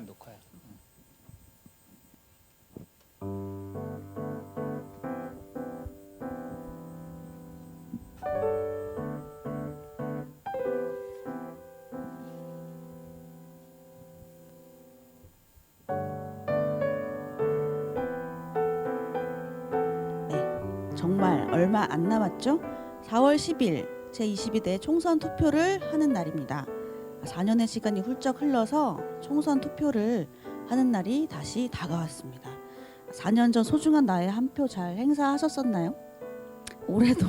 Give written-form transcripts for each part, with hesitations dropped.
지금 녹화야. 네, 정말 얼마 안 남았죠? 4월 10일 제22대 총선 투표를 하는 날입니다. 4년의 시간이 훌쩍 흘러서 총선 투표를 하는 날이 다시 다가왔습니다. 4년 전 소중한 나의 한 표 잘 행사하셨었나요? 올해도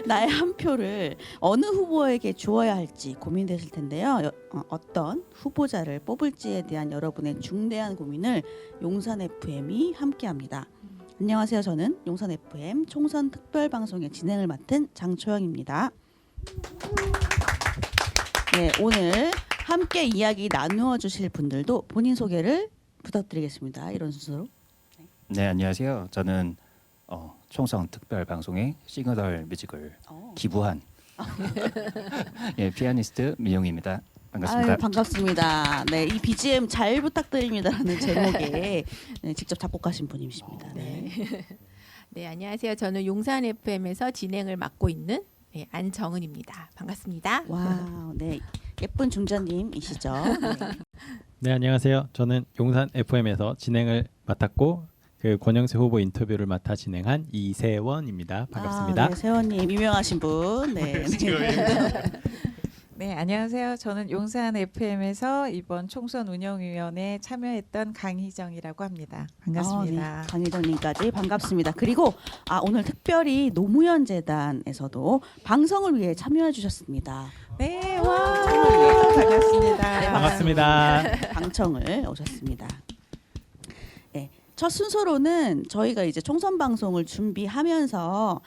나의 한 표를 어느 후보에게 주어야 할지 고민되실 텐데요. 어떤 후보자를 뽑을지에 대한 여러분의 중대한 고민을 용산 FM이 함께합니다. 안녕하세요. 저는 용산 FM 총선 특별 방송의 진행을 맡은 장초영입니다. 네, 오늘 함께 이야기 나누어 주실 분들도 본인 소개를 부탁드리겠습니다. 이런 순서로. 네, 안녕하세요. 저는 총선 특별 방송의 시그널 뮤직을 기부한 예, 피아니스트 민용입니다. 반갑습니다. 아유, 반갑습니다. 네, 이 BGM 잘 부탁드립니다라는 제목에 네, 직접 작곡하신 분이십니다. 네. 네, 안녕하세요. 저는 용산 FM에서 진행을 맡고 있는 안정은입니다. 반갑습니다. 와우, 네, 예쁜 중자님이시죠? 네. 네, 안녕하세요. 저는 용산 FM에서 진행을 맡았고 그 권영세 후보 인터뷰를 맡아 진행한 이세원입니다. 반갑습니다. 네, 세원님 유명하신 분. 네. 네, 안녕하세요. 저는 용산 FM에서 이번 총선 운영위원회에 참여했던 강희정이라고 합니다. 반갑습니다. 네, 강희정님까지 반갑습니다. 그리고 오늘 특별히 노무현 재단에서도 방송을 위해 참여해 주셨습니다. 네, 와, 반갑습니다. 네, 반갑습니다. 방청을 오셨습니다. 네, 첫 순서로는 저희가 이제 총선 방송을 준비하면서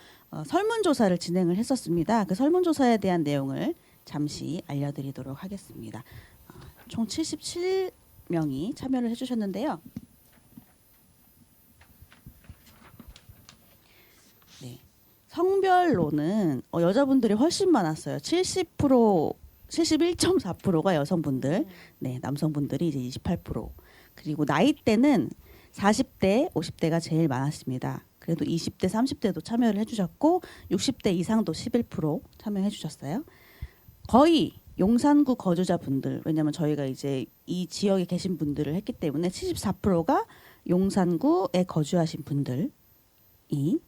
설문조사를 진행을 했었습니다. 그 설문조사에 대한 내용을 잠시 알려드리도록 하겠습니다. 총 77명이 참여를 해주셨는데요. 네, 성별로는 여자분들이 훨씬 많았어요. 70%, 71.4%가 여성분들, 네, 남성분들이 이제 28%. 그리고 나이대는 40대, 50대가 제일 많았습니다. 그래도 20대, 30대도 참여를 해주셨고 60대 이상도 11% 참여해 주셨어요. 거의 용산구 거주자분들, 왜냐하면 저희가 이제 이 지역에 계신 분들을 했기 때문에 74%가 용산구에 거주하신 분들이 이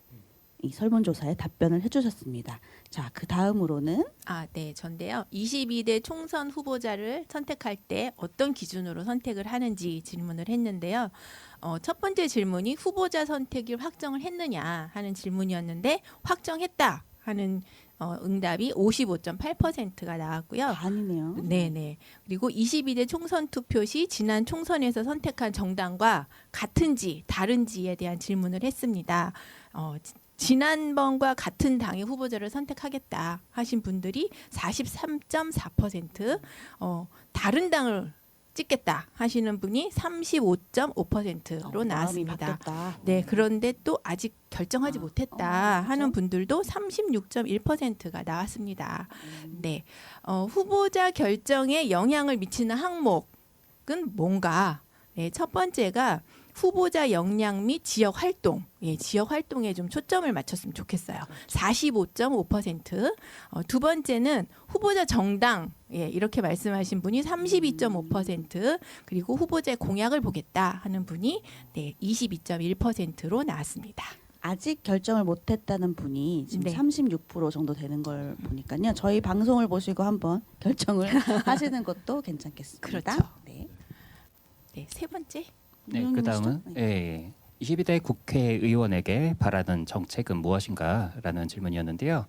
설문조사에 답변을 해주셨습니다. 자, 그 다음으로는 네, 전데요. 22대 총선 후보자를 선택할 때 어떤 기준으로 선택을 하는지 질문을 했는데요. 첫 번째 질문이 후보자 선택을 확정을 했느냐 하는 질문이었는데 확정했다 하는 응답이 55.8%가 나왔고요. 반이네요. 네네. 그리고 22대 총선 투표 시 지난 총선에서 선택한 정당과 같은지 다른지에 대한 질문을 했습니다. 지난번과 같은 당의 후보자를 선택하겠다 하신 분들이 43.4%, 다른 당을 찍겠다 하시는 분이 35.5%로 나왔습니다. 네, 그런데 또 아직 결정하지 못했다 하는 분들도 36.1%가 나왔습니다. 네, 후보자 결정에 영향을 미치는 항목은 뭔가? 네, 첫 번째가 후보자 역량 및 지역 활동, 지역 활동에 좀 초점을 맞췄으면 좋겠어요. 45.5%. 두 번째는 후보자 정당, 이렇게 말씀하신 분이 32.5%, 그리고 후보자의 공약을 보겠다 하는 분이 22.1%로 나왔습니다. 아직 결정을 못했다는 분이 지금 네. 36% 정도 되는 걸 보니까요. 저희 방송을 보시고 한번 결정을 하시는 것도 괜찮겠습니다. 그렇죠. 네. 네, 세 번째. 네, 그 다음은 네. 22대 국회의원에게 바라는 정책은 무엇인가라는 질문이었는데요.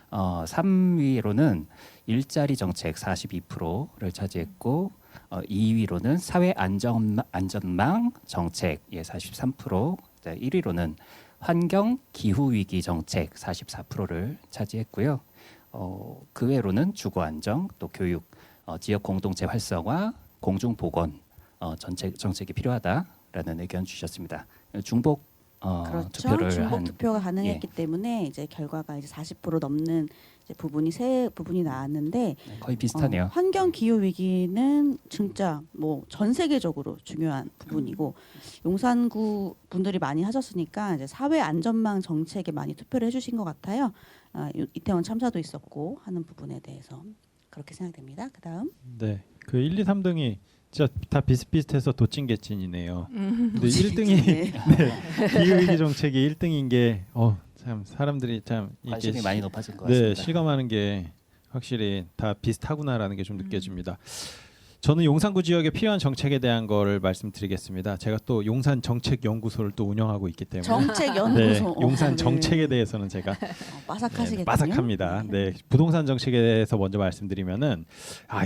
3위로는 일자리 정책 42%를 차지했고 2위로는 사회 안전망 정책 43%, 1위로는 환경 기후 위기 정책 44%를 차지했고요. 그 외로는 주거 안정, 또 교육, 지역 공동체 활성화, 공중 보건 정책이 필요하다라는 의견 주셨습니다. 중복 그렇죠. 투표를 중복 한 투표가 가능했기 때문에 이제 결과가 이제 40% 넘는 이제 부분이 세 부분이 나왔는데 거의 비슷하네요. 환경 기후 위기는 진짜 뭐 전 세계적으로 중요한 부분이고 용산구 분들이 많이 하셨으니까 이제 사회 안전망 정책에 많이 투표를 해주신 것 같아요. 이태원 참사도 있었고 하는 부분에 대해서 그렇게 생각됩니다. 그다음 네, 그 1, 2, 3등이 진짜 다 비슷비슷해서 도찐개찐이네요. 근데 1등이 네. 네, 기후위기 정책이 1등인 게 참 사람들이 참 관심이 이게 많이 높아진 것 네, 같습니다. 실감하는 게 확실히 다 비슷하구나라는 게 좀 느껴집니다. 저는 용산구 지역에 필요한 정책에 대한 거를 말씀드리겠습니다. 제가 또 용산 정책 연구소를 또 운영하고 있기 때문에 정책 네, 연구소 용산 네. 정책에 대해서는 제가 빠삭하시겠군요. 빠삭합니다. 네, 부동산 정책에 대해서 먼저 말씀드리면은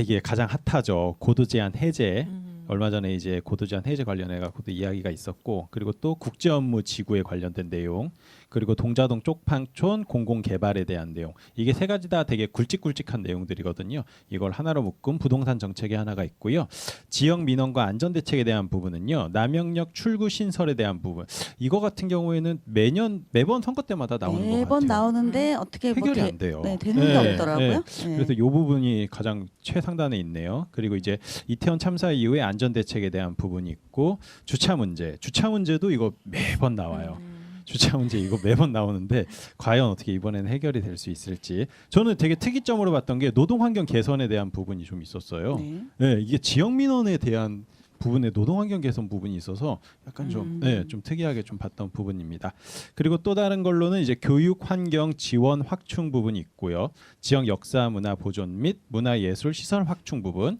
이게 가장 핫하죠. 고도 제한 해제. 얼마 전에 이제 고도 제한 해제 관련해 갖고도 이야기가 있었고, 그리고 또 국제 업무 지구에 관련된 내용, 그리고 동자동 쪽방촌 공공 개발에 대한 내용. 이게 세 가지 다 되게 굵직굵직한 내용들이거든요. 이걸 하나로 묶은 부동산 정책이 하나가 있고요. 지역 민원과 안전 대책에 대한 부분은요. 남영역 출구 신설에 대한 부분. 이거 같은 경우에는 매번 선거 때마다 나오는 것 같아요. 매번 나오는데 어떻게 해결이 뭐 안 돼요. 네, 되는 게 없더라고요. 네. 그래서 이 부분이 가장 최상단에 있네요. 그리고 이제 이태원 참사 이후에 안전 대책에 대한 부분이 있고, 주차 문제도 이거 매번 나와요. 주차 문제 이거 매번 나오는데 과연 어떻게 이번에는 해결이 될 수 있을지. 저는 되게 특이점으로 봤던 게 노동 환경 개선에 대한 부분이 좀 있었어요. 네. 네, 이게 지역 민원에 대한 부분에 노동 환경 개선 부분이 있어서 약간 좀 특이하게 좀 봤던 부분입니다. 그리고 또 다른 걸로는 이제 교육 환경 지원 확충 부분이 있고요. 지역 역사 문화 보존 및 문화 예술 시설 확충 부분,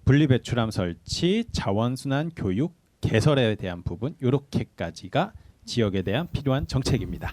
분리 배출함 설치, 자원 순환 교육 개설에 대한 부분, 요렇게까지가 지역에 대한 필요한 정책입니다.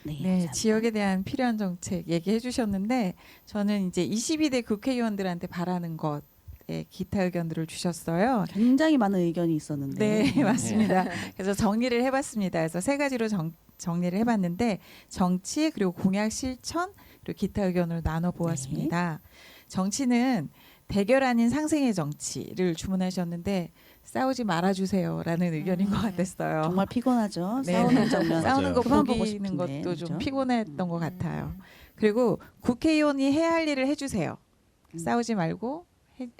네, 네, 감사합니다. 지역에 대한 필요한 정책 얘기해 주셨는데 저는 이제 22대 국회의원들한테 바라는 것에 기타 의견들을 주셨어요. 굉장히 많은 의견이 있었는데 네, 맞습니다. 그래서 정리를 해봤습니다. 그래서 세 가지로 정리를 해봤는데 정치 그리고 공약 실천 그리고 기타 의견으로 나눠 보았습니다. 정치는 대결 아닌 상생의 정치를 주문하셨는데 싸우지 말아주세요라는 의견인 것 같았어요. 정말 피곤하죠. 네. 싸우는 장면 싸우는 거 그만 보고 보기는 싶은데, 것도 좀 그죠? 피곤했던 것 같아요. 그리고 국회의원이 해야 할 일을 해주세요. 싸우지 말고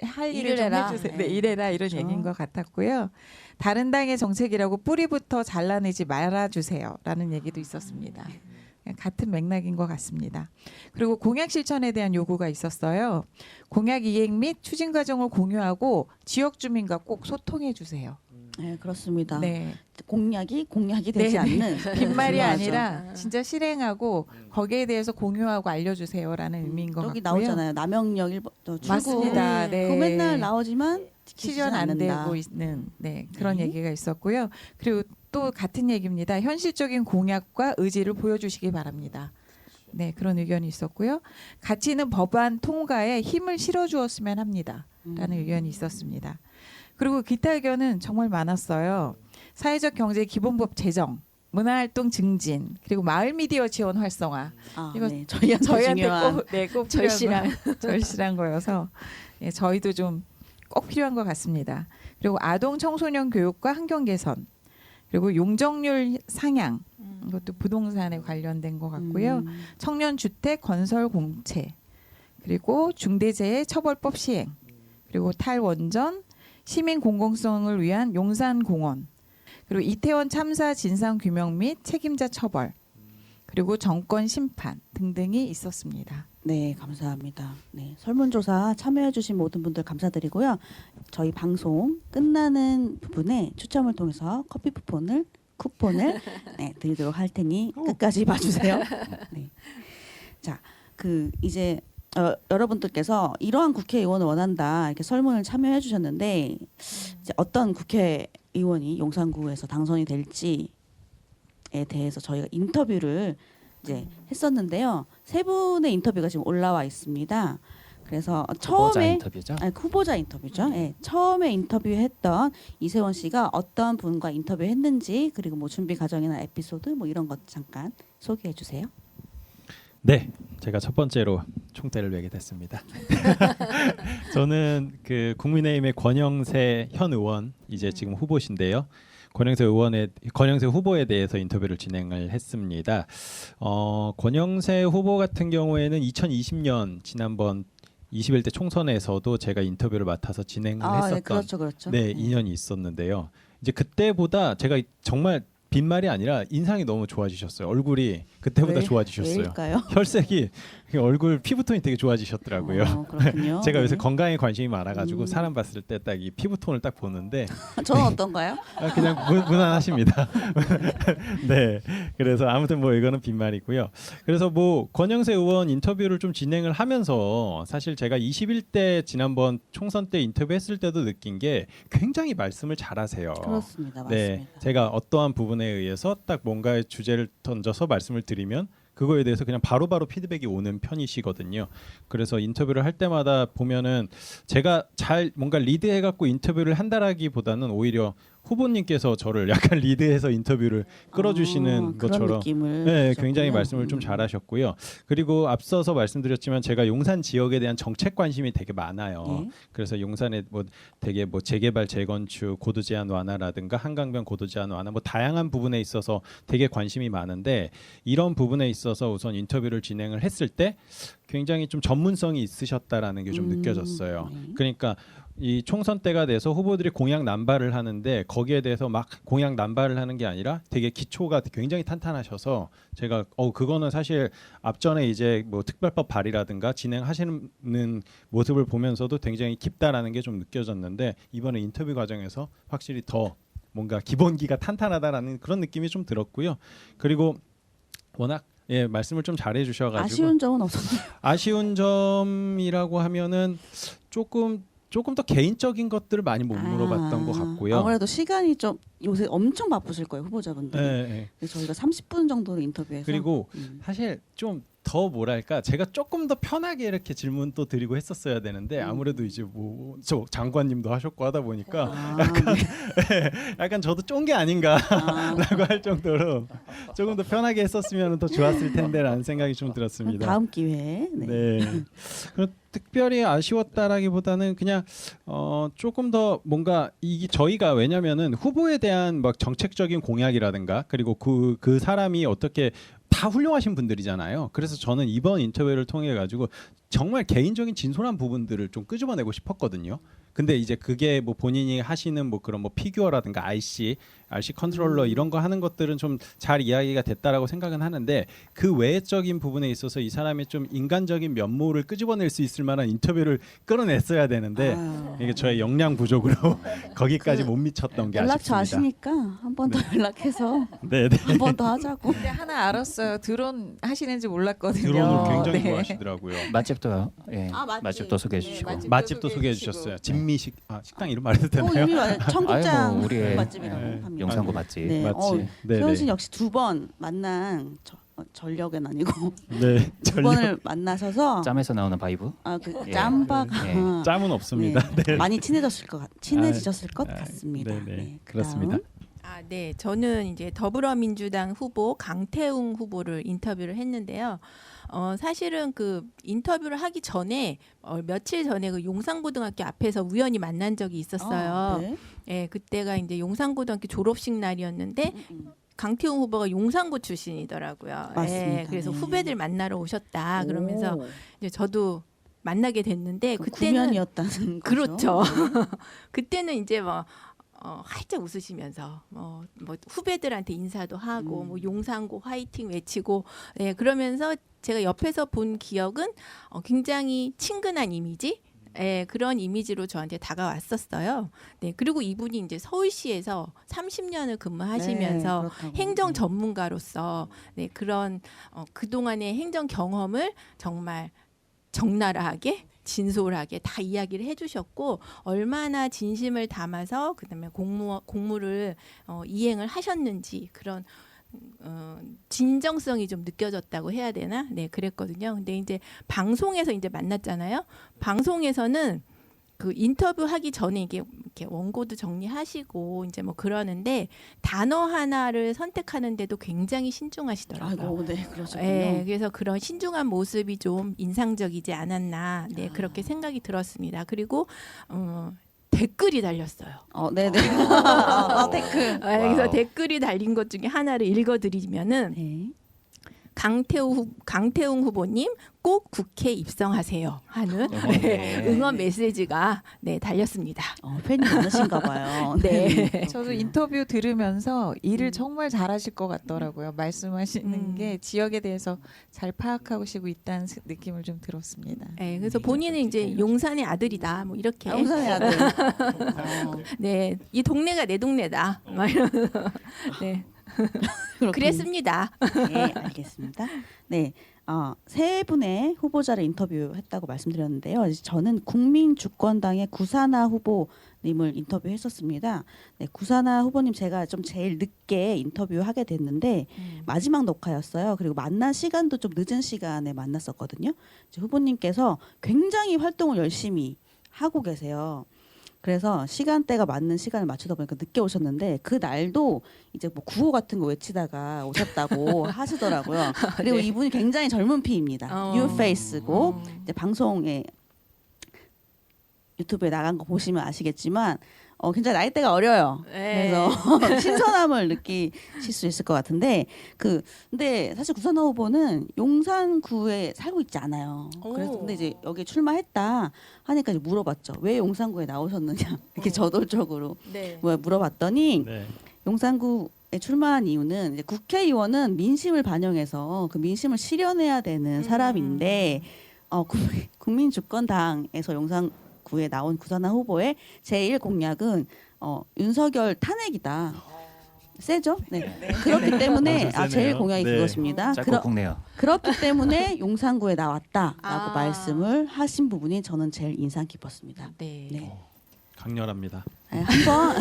할 일을 일을 좀 해라. 해주세요. 네. 네, 일해라 이런 그렇죠. 얘기인 것 같았고요. 다른 당의 정책이라고 뿌리부터 잘라내지 말아주세요라는 얘기도 있었습니다. 같은 맥락인 것 같습니다. 그리고 공약 실천에 대한 요구가 있었어요. 공약 이행 및 추진 과정을 공유하고 지역 주민과 꼭 소통해 주세요. 네, 그렇습니다. 네. 공약이 되지 네, 않는 빈말이 중요하죠. 아니라 진짜 실행하고 거기에 대해서 공유하고 알려주세요라는 의미인 것 여기 같고요. 나오잖아요. 남영역 1번 출구. 맞습니다. 네. 그거 맨날 나오지만 실현 안 않는다. 되고 있는 그런 네. 얘기가 있었고요. 그리고 또 같은 얘기입니다. 현실적인 공약과 의지를 보여주시기 바랍니다. 네, 그런 의견이 있었고요. 가치 있는 법안 통과에 힘을 실어주었으면 합니다. 라는 의견이 있었습니다. 그리고 기타 의견은 정말 많았어요. 사회적 경제 기본법 제정, 문화활동 증진, 그리고 마을 미디어 지원 활성화. 이거 네, 저희한테 저희한테 중요한 꼭 절실한. 절실한 거여서 저희도 좀 꼭 필요한 것 같습니다. 그리고 아동 청소년 교육과 환경 개선, 그리고 용적률 상향, 이것도 부동산에 관련된 것 같고요. 청년 주택 건설 공채, 그리고 중대재해 처벌법 시행, 그리고 탈원전, 시민 공공성을 위한 용산 공원, 그리고 이태원 참사 진상 규명 및 책임자 처벌, 그리고 정권 심판 등등이 있었습니다. 네, 감사합니다. 네, 설문조사 참여해주신 모든 분들 감사드리고요. 저희 방송 끝나는 부분에 추첨을 통해서 커피 쿠폰을 네, 드리도록 할 테니 끝까지 봐주세요. 네. 자, 이제 여러분들께서 이러한 국회의원을 원한다 이렇게 설문을 참여해주셨는데 이제 어떤 국회의원이 용산구에서 당선이 될지에 대해서 저희가 인터뷰를 이제 했었는데요. 세 분의 인터뷰가 지금 올라와 있습니다. 그래서 후보자 처음에 인터뷰죠. 후보자 인터뷰죠. 네, 처음에 인터뷰했던 이세원 씨가 어떤 분과 인터뷰했는지 그리고 뭐 준비 과정이나 에피소드 뭐 이런 것 잠깐 소개해 주세요. 네, 제가 첫 번째로 총대를 매게 됐습니다. 저는 그 국민의힘의 권영세 현 의원 이제 지금 후보신데요. 권영세 후보에 대해서 인터뷰를 진행을 했습니다. 권영세 후보 같은 경우에는 2020년 지난번 21대 총선에서도 제가 인터뷰를 맡아서 진행을 했었던 네, 그렇죠. 네, 인연이 있었는데요. 이제 그때보다 제가 정말 빈말이 아니라 인상이 너무 좋아지셨어요. 얼굴이 그때보다 좋아지셨어요. 왜일까요? 혈색이 얼굴 피부톤이 되게 좋아지셨더라고요. 그렇군요. 제가 요새 네. 건강에 관심이 많아가지고 사람 봤을 때 딱 이 피부톤을 딱 보는데 저는 어떤가요? 그냥 무난하십니다. 네, 그래서 아무튼 뭐 이거는 빈말이고요. 그래서 뭐 권영세 의원 인터뷰를 좀 진행을 하면서 사실 제가 21대 지난번 총선 때 인터뷰했을 때도 느낀 게 굉장히 말씀을 잘하세요. 그렇습니다. 네, 맞습니다. 제가 어떠한 부분에 의해서 딱 뭔가의 주제를 던져서 말씀을 드리면 그거에 대해서 그냥 바로바로 피드백이 오는 편이시거든요. 그래서 인터뷰를 할 때마다 보면은 제가 잘 뭔가 리드해갖고 인터뷰를 한다라기보다는 오히려 후보님께서 저를 약간 리드해서 인터뷰를 끌어주시는 그런 것처럼 느낌을 네, 주셨군요. 굉장히 말씀을 좀 잘하셨고요. 그리고 앞서서 말씀드렸지만 제가 용산 지역에 대한 정책 관심이 되게 많아요. 예. 그래서 용산에 뭐 되게 뭐 재개발, 재건축, 고도 제한 완화라든가 한강변 고도 제한 완화 뭐 다양한 부분에 있어서 되게 관심이 많은데 이런 부분에 있어서 우선 인터뷰를 진행을 했을 때 굉장히 좀 전문성이 있으셨다라는 게 좀 느껴졌어요. 네. 그러니까 이 총선 때가 돼서 후보들이 공약 남발을 하는데 거기에 대해서 막 공약 남발을 하는 게 아니라 되게 기초가 굉장히 탄탄하셔서 제가 그거는 사실 앞전에 이제 뭐 특별법 발의라든가 진행하시는 모습을 보면서도 굉장히 깊다라는 게 좀 느껴졌는데 이번에 인터뷰 과정에서 확실히 더 뭔가 기본기가 탄탄하다라는 그런 느낌이 좀 들었고요. 그리고 워낙 말씀을 좀 잘해 주셔가지고 아쉬운 점은 없었나요? 아쉬운 점이라고 하면은 조금 더 개인적인 것들을 많이 못 물어봤던 것 같고요. 아무래도 시간이 좀 요새 엄청 바쁘실 거예요 후보자분들이. 네. 그래서 저희가 30분 정도로 인터뷰해서 그리고 사실 좀 더 뭐랄까 제가 조금 더 편하게 이렇게 질문 또 드리고 했었어야 되는데 아무래도 이제 뭐 저 장관님도 하셨고 하다 보니까 약간 저도 쫀 게 아닌가라고 할 정도로 조금 더 편하게 했었으면 더 좋았을 텐데라는 생각이 좀 들었습니다. 다음 기회에. 네. 네. 그리고 특별히 아쉬웠다라기보다는 그냥 조금 더 뭔가 이게 저희가 왜냐면은 후보에 대한 막 정책적인 공약이라든가 그리고 그 사람이 어떻게 다 훌륭하신 분들이잖아요. 그래서 저는 이번 인터뷰를 통해 가지고 정말 개인적인 진솔한 부분들을 좀 끄집어내고 싶었거든요. 근데 이제 그게 뭐 본인이 하시는 뭐 그런 뭐 피규어라든가 RC 컨트롤러 이런 거 하는 것들은 좀 잘 이야기가 됐다라고 생각은 하는데 그 외적인 부분에 있어서 이 사람의 좀 인간적인 면모를 끄집어낼 수 있을 만한 인터뷰를 끌어냈어야 되는데 이게 저의 역량 부족으로 거기까지 못 미쳤던 게 연락처 아쉽습니다. 아시니까 한 번 더 연락해서 네네. 한 번 더 하자고. 근데 하나 알았어요. 드론 하시는지 몰랐거든요. 드론을 굉장히 네. 좋아하시더라고요. 맛집도 맛집. 맛집도 소개해 네, 주시고. 맛집. 맛집도 소개해 소개해 주셨어요. 진미식 식당 이름 말해도 되나요? 이미 청국장 아유, 뭐 우리의 맛집이라고 네. 합니다. 영상고 맛집. 네. 맛집. 네네. 세훈 씨 역시 두 번 만난 전력은 아니고 네. 두 번을 만나셔서 짬에서 나오는 바이브. 그 예. 짬바가 예. 짬은 없습니다. 네. 많이 친해지셨을 것 같습니다. 네네. 네, 그렇습니다. 그다음. 네. 저는 이제 더불어민주당 후보 강태웅 후보를 인터뷰를 했는데요. 사실은 그 인터뷰를 하기 전에 며칠 전에 그 용산고등학교 앞에서 우연히 만난 적이 있었어요. 네. 예, 그때가 이제 용산고등학교 졸업식 날이었는데 강태웅 후보가 용산고 출신이더라고요. 맞습니다. 예, 그래서 네. 후배들 만나러 오셨다. 그러면서 오, 이제 저도 만나게 됐는데 그 그때는 구면이었다는 거죠. 그렇죠. 그때는 이제 뭐 활짝 웃으시면서 뭐 후배들한테 인사도 하고 뭐 용산고 화이팅 외치고 그러면서 제가 옆에서 본 기억은 굉장히 친근한 이미지 그런 이미지로 저한테 다가왔었어요. 네, 그리고 이분이 이제 서울시에서 30년을 근무하시면서 네, 그렇다고. 행정 전문가로서 그런 그동안의 행정 경험을 정말 적나라하게 진솔하게 다 이야기를 해주셨고 얼마나 진심을 담아서 그다음에 공무를 이행을 하셨는지 그런 진정성이 좀 느껴졌다고 해야 되나? 네, 그랬거든요. 근데 이제 방송에서 이제 만났잖아요. 방송에서는 그 인터뷰 하기 전에 이게 이렇게 원고도 정리하시고 이제 뭐 그러는데 단어 하나를 선택하는데도 굉장히 신중하시더라고요. 아이고, 네, 그러셨군요. 네, 그래서 그런 신중한 모습이 좀 인상적이지 않았나, 네, 그렇게 생각이 들었습니다. 그리고 댓글이 달렸어요. 네네. 댓글. 그래서 와우. 댓글이 달린 것 중에 하나를 읽어드리면은 네. 강태웅 후보님 꼭 국회 입성하세요 하는 네. 응원 메시지가 달렸습니다. 팬이 많으신가 봐요. 네. 저도 인터뷰 들으면서 일을 음. 정말 잘하실 것 같더라고요. 말씀하시는 게 지역에 대해서 잘 파악하시고 있다는 느낌을 좀 들었습니다. 네, 그래서 본인은 이제 용산의 아들이다, 뭐 이렇게. 영상의 아들. 네, 이 동네가 내 동네다. 막 이러면서 네, 그랬습니다. 네, 알겠습니다. 네, 세 분의 후보자를 인터뷰했다고 말씀드렸는데요. 저는 국민주권당의 구사나 후보님을 인터뷰했었습니다. 네, 구사나 후보님 제가 좀 제일 늦게 인터뷰하게 됐는데 마지막 녹화였어요. 그리고 만난 시간도 좀 늦은 시간에 만났었거든요. 이제 후보님께서 굉장히 활동을 열심히 하고 계세요. 그래서 시간대가 맞는 시간을 맞추다 보니까 늦게 오셨는데 그 날도 이제 뭐 구호 같은 거 외치다가 오셨다고 하시더라고요. 그리고 네. 이분이 굉장히 젊은 피입니다. 뉴페이스고 이제 방송에 유튜브에 나간 거 보시면 아시겠지만 굉장히 나이대가 어려요. 네. 그래서 신선함을 느끼실 수 있을 것 같은데 근데 사실 구선호 후보는 용산구에 살고 있지 않아요. 그래서 근데 이제 여기 출마했다 하니까 이제 물어봤죠. 왜 용산구에 나오셨느냐 이렇게 저돌적으로 네. 물어봤더니 네. 용산구에 출마한 이유는 이제 국회의원은 민심을 반영해서 그 민심을 실현해야 되는 사람인데 국민주권당에서 용산구에 나온 구선화 후보의 제1 공약은 윤석열 탄핵이다. 세죠? 네. 그렇기 때문에 엄청 세네요. 제일 공약이 네. 그것입니다. 짧고 굵네요. 그렇기 때문에 용산구에 나왔다라고 아. 말씀을 하신 부분이 저는 제일 인상 깊었습니다. 네. 네. 강렬합니다. 네, 한번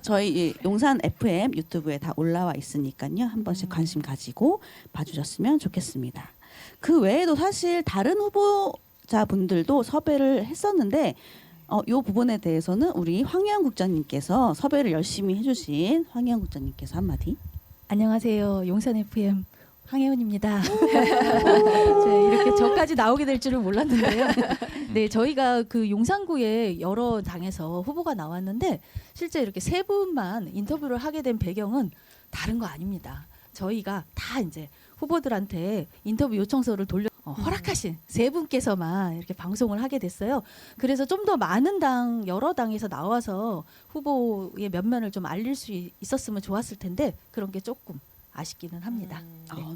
저희 이 용산 FM 유튜브에 다 올라와 있으니까요. 한 번씩 관심 가지고 봐주셨으면 좋겠습니다. 그 외에도 사실 다른 후보자분들도 섭외를 했었는데 이 부분에 대해서는 우리 황희영 국장님께서 섭외를 열심히 해주신 황희영 국장님께서 한마디. 안녕하세요. 용산 FM 황혜원입니다. 이렇게 저까지 나오게 될 줄은 몰랐는데요. 네, 저희가 그 용산구에 여러 당에서 후보가 나왔는데 실제 이렇게 세 분만 인터뷰를 하게 된 배경은 다른 거 아닙니다. 저희가 다 이제 후보들한테 인터뷰 요청서를 허락하신 세 분께서만 이렇게 방송을 하게 됐어요. 그래서 좀 더 많은 여러 당에서 나와서 후보의 면면을 좀 알릴 수 있었으면 좋았을 텐데 그런 게 조금 아쉽기는 합니다.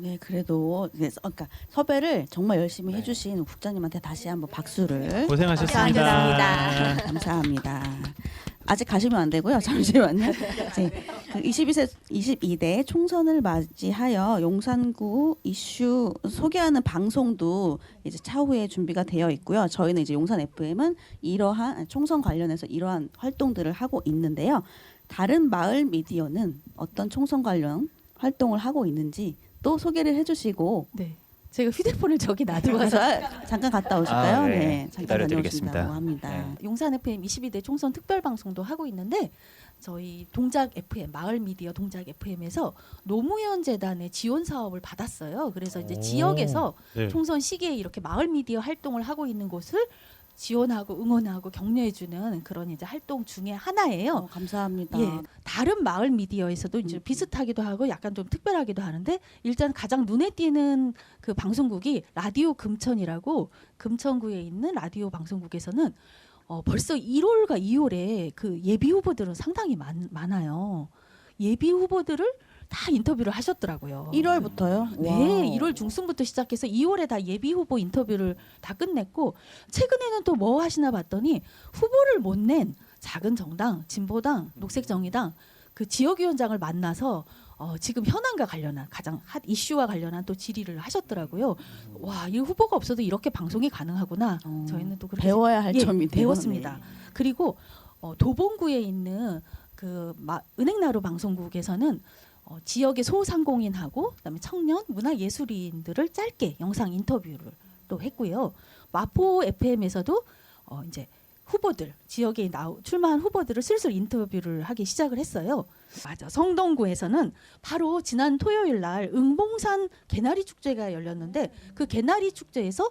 네, 그래도 그러니까 섭외를 정말 열심히 해주신 국장님한테 다시 한번 박수를 고생하셨습니다. 감사합니다. 감사합니다. 아직 가시면 안 되고요. 잠시만요. 그 22대 총선을 맞이하여 용산구 이슈 소개하는 방송도 이제 차후에 준비가 되어 있고요. 저희는 이제 용산 FM은 이러한 총선 관련해서 이러한 활동들을 하고 있는데요. 다른 마을 미디어는 어떤 총선 관련 활동을 하고 있는지 또 소개를 해주시고 네. 제가 휴대폰을 저기 놔두고 와서 잠깐 갔다 오실까요? 네. 잠깐 기다려드리겠습니다. 다녀오신다고 합니다. 네. 용산 FM 22대 총선 특별 방송도 하고 있는데 저희 동작 FM 마을 미디어 동작 FM에서 노무현 재단의 지원 사업을 받았어요. 그래서 이제 오. 지역에서 네. 총선 시기에 이렇게 마을 미디어 활동을 하고 있는 곳을 지원하고 응원하고 격려해주는 그런 이제 활동 중에 하나예요. 감사합니다. 예, 다른 마을 미디어에서도 이제 비슷하기도 하고 약간 좀 특별하기도 하는데 일단 가장 눈에 띄는 그 방송국이 라디오 금천이라고 금천구에 있는 라디오 방송국에서는 벌써 1월과 2월에 그 예비 후보들은 상당히 많아요. 예비 후보들을 다 인터뷰를 하셨더라고요. 1월부터요? 네, 1월 중순부터 시작해서 2월에 다 예비 후보 인터뷰를 다 끝냈고 최근에는 또 뭐 하시나 봤더니 후보를 못 낸 작은 정당, 진보당, 녹색정의당 그 지역위원장을 만나서 지금 현안과 관련한 가장 핫 이슈와 관련한 또 질의를 하셨더라고요. 와, 이 후보가 없어도 이렇게 방송이 가능하구나. 저희는 또 그렇게 배워야 할 예, 점이 배웠습니다. 그리고 도봉구에 있는 그 은행나루 방송국에서는 지역의 소상공인하고 그다음에 청년, 문화예술인들을 짧게 영상 인터뷰를 또 했고요. 마포 FM에서도 이제 후보들 지역에 출마한 후보들을 슬슬 인터뷰를 하기 시작을 했어요. 맞아. 성동구에서는 바로 지난 토요일 날 응봉산 개나리 축제가 열렸는데 그 개나리 축제에서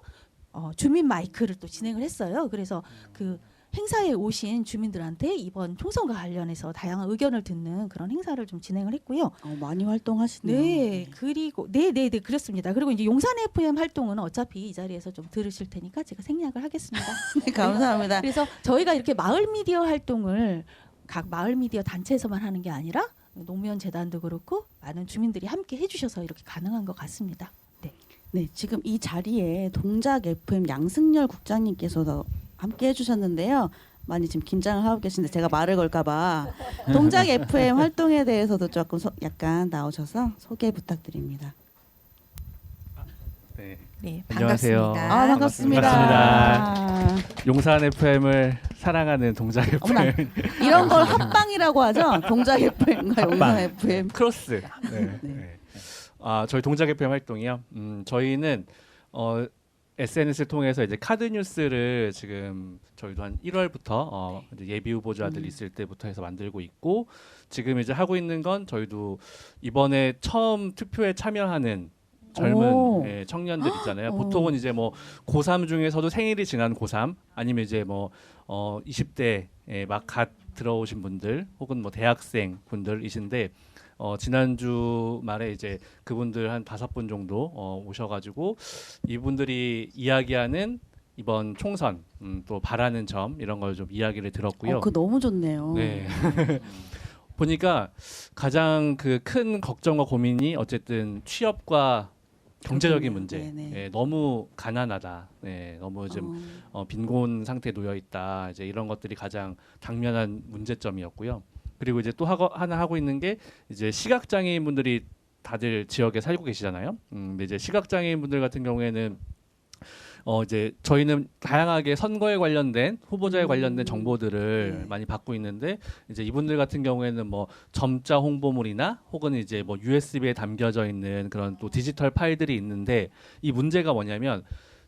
주민 마이크를 또 진행을 했어요. 그래서 그 행사에 오신 주민들한테 이번 총선과 관련해서 다양한 의견을 듣는 그런 행사를 좀 진행을 했고요. 많이 활동하시네요. 네, 그리고 네, 그렇습니다. 그리고 이제 용산 FM 활동은 어차피 이 자리에서 좀 들으실 테니까 제가 생략을 하겠습니다. 네, 감사합니다. 그래서 저희가 이렇게 마을 미디어 활동을 각 마을 미디어 단체에서만 하는 게 아니라 노무현 재단도 그렇고 많은 주민들이 함께 해주셔서 이렇게 가능한 것 같습니다. 네. 네, 지금 이 자리에 동작 FM 양승열 국장님께서도 함께 해주셨는데요. 많이 지금 긴장을 하고 계신데 제가 말을 걸까봐 동작 FM 활동에 대해서도 조금 약간 나오셔서 소개 부탁드립니다. 네, 네, 안녕하세요. 반갑습니다. 반갑습니다. 용산 FM을 사랑하는 동작 FM 어머나, 이런 걸 합방이라고 하죠. 동작 FM과 용산 FM. 크로스. 네. 네. 저희 동작 FM 활동이요. 저희는 SNS를 통해서 이제 카드 뉴스를 지금 저희도 한 1월부터 이제 예비 후보자들 있을 때부터 해서 만들고 있고, 지금 이제 하고 있는 건 저희도 이번에 처음 투표에 참여하는 젊은 청년들 있잖아요. 보통은 이제 뭐 고3 중에서도 생일이 지난 고3, 아니면 이제 뭐 20대에 막 갓 들어오신 분들, 혹은 뭐 대학생 분들이신데, 지난주 말에 이제 그분들 한 5분 정도 오셔가지고 이분들이 이야기하는 이번 총선, 또 바라는 점, 이런 걸 좀 이야기를 들었고요. 그거 너무 좋네요. 네. 보니까 가장 그 큰 걱정과 고민이 어쨌든 취업과 경제적인 문제. 예, 너무 가난하다. 네, 너무 좀 빈곤 상태에 놓여 있다. 이제 이런 것들이 가장 당면한 문제점이었고요. 그리고 이제 또 하나 하고 있는 게 이제 시각장애인 분들이 다들 지역에 살고 계시잖아요. 근데 이제 시각장애인 분들 같은 경우에는 이제 저희는 다양하게 선거에 관련된 후보자에 관련된 정보들을 많이 받고 있는데, 이제 이분들 같은 경우에는 뭐 점자 홍보물이나 혹은 이제 뭐 USB에 담겨져 있는 그런 또 디지털 파일들이 있는데, 이 문제가 뭐냐면